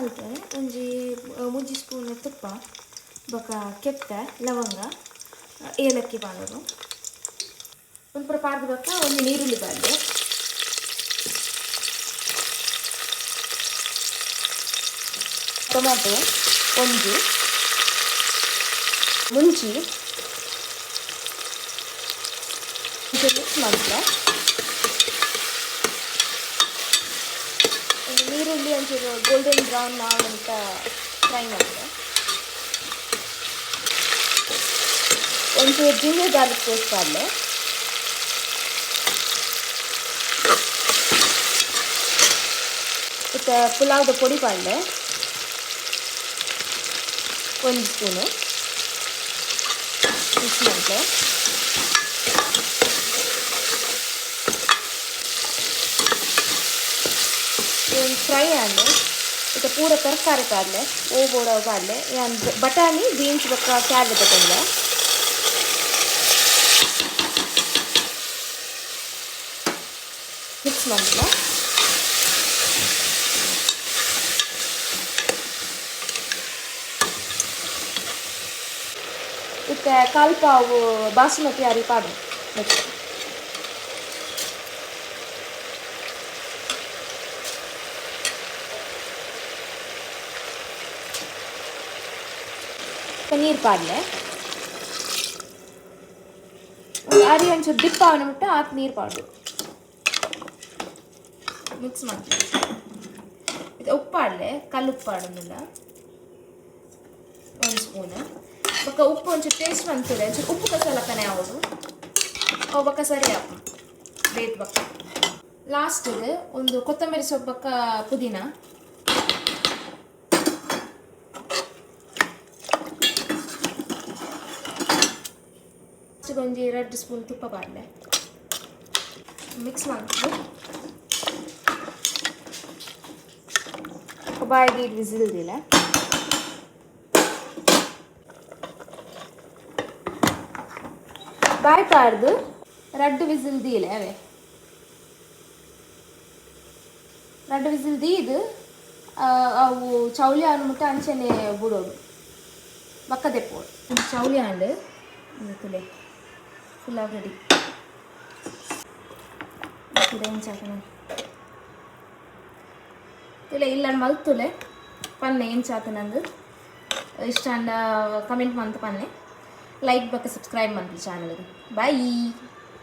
ಮಲ್ಪರೆ ಒಂಜಿ ಮುಜ್ಜಿ ಸ್ಪೂನ್ ತುಪ್ಪ ಬೊಕ ಕೆತ್ತೆ ಲವಂಗ ಏಲಕ್ಕಿ ಪಾಡೋದು ಒಂಪುರ ಪಾಡ್ದು ಬೊಕ ಒಂದು ನೀರುಳ್ಳಿ ಪಾಡ್ದೆ ಟೊಮ್ಯಾಟೊ ಒಂಜಿ ಮುಂಚಿ ಮಿಕ್ಸ್ ಮಾಡ್ತಾರೆ ನೀರುಳ್ಳಿ ಒಂಚೂರು ಗೋಲ್ಡನ್ ಬ್ರೌನ್ ಮಾಡುವಂತ ಫ್ರೈ ಮಾಡಿದೆ ಒಂಚೂರು ಜಿಂಜರ್ ಗಾರ್ಲಿಕ್ ಪೇಸ್ಟ್ ಮಾಡಲೆ ಮತ್ತು ಪುಲಾವ್ದ ಪೊಡಿ ಮಾಡಲೆ 1 ಸ್ಪೂನು ಮಿಕ್ಸ್ ಮಾಡಲೆ ಫ್ರೈ ಆಡಲೆ ಈಗ ಪೂರ ತರಕಾರಿ ಕಾಡಲೆ ಓಬೋಡ ಕಾಡಲೆ ಬಟಾಣಿ ಬೀನ್ಸ್ ಬೊಕ್ಕ ಕ್ಯಾರೆಟ್ ತಗೊಂಡೆ ಮಿಕ್ಸ್ ಮಾಡಲ ಮತ್ತು ಕಾಲು ಪಾವು ಬಾಸುಮತಿ ಅರಿ ಪಾಡು ನೆಕ್ಸ್ಟ್ ನೀರು ಪಾಡಲೆ ಅರಿ ಒಂಚೂರು ದಿಪ್ಪ ಅವನಬಿಟ್ಟು ಆತು ನೀರು ಪಾಡು ಮಿಕ್ಸ್ ಮಾಡಿ ಇದು ಉಪ್ಪು ಆಡಲೆ ಕಲ್ಲು ಉಪ್ಪು ಆಡೋದಿಲ್ಲ 1 ಸ್ಪೂನ್ ಬೊಕ್ಕ ಉಪ್ಪು ಒಂಚೂರು ಟೇಸ್ಟ್ ಬಂತದೆ ಒಂಚೂರು ಉಪ್ಪು ಕಸಲಕ್ಕನೆ ಆಗೋದು ಅವು ಬೊಕ್ಕ ಸರಿ ಆಪ ರೇಟ್ ಬೊಕ್ಕ ಲಾಸ್ಟಿಗೆ ಒಂದು ಕೊತ್ತಂಬರಿ ಸೊಪ್ಪು ಬೊಕ್ಕ ಪುದೀನ ಒಂಜಿ 2 ಸ್ಪೂನ್ ತುಪ್ಪ ಪಾಡಲೆ ಮಿಕ್ಸ್ ಮಾಡ್ಕೊಂಡು ಬಾಯಿಗೆ ವಿಸಿಲ್ ದಿಲ್ಲ ಬಾಯಿ ಪಾಡ್ದು 2 ವಿಸಿಲ್ ದೀಲೆ ಅವೇ 2 ವಿಸಿಲ್ ದೀದು ಅವು ಚೌಳಿ ಹಣ್ಣು ಮುಟ್ಟ ಅಂಚನೆ ಬಿಡೋದು ಬಕ್ಕ ತೆಪ್ಪೋಡು ಚೌಳಿ ಹಣ್ಣು ತುಲೆ ಪುಲಾವ್ ರೆಡಿ ತುಲೆ ಇಲ್ಲ ಮಲ್ತುಲೆ ಪನ್ನೆ ಏನು ಚಾತು ನಂದು ಇಷ್ಟ ಅಂಡ ಕಮೆಂಟ್ ಮಂತ್ ಪನ್ನೆ ಲೈಕ್ ಬಕ್ಕ ಸಬ್ಸ್ಕ್ರೈಬ್ ಮಂತ್ಲಿ ಚಾನಲ್ಗೆ ಬಾಯ್.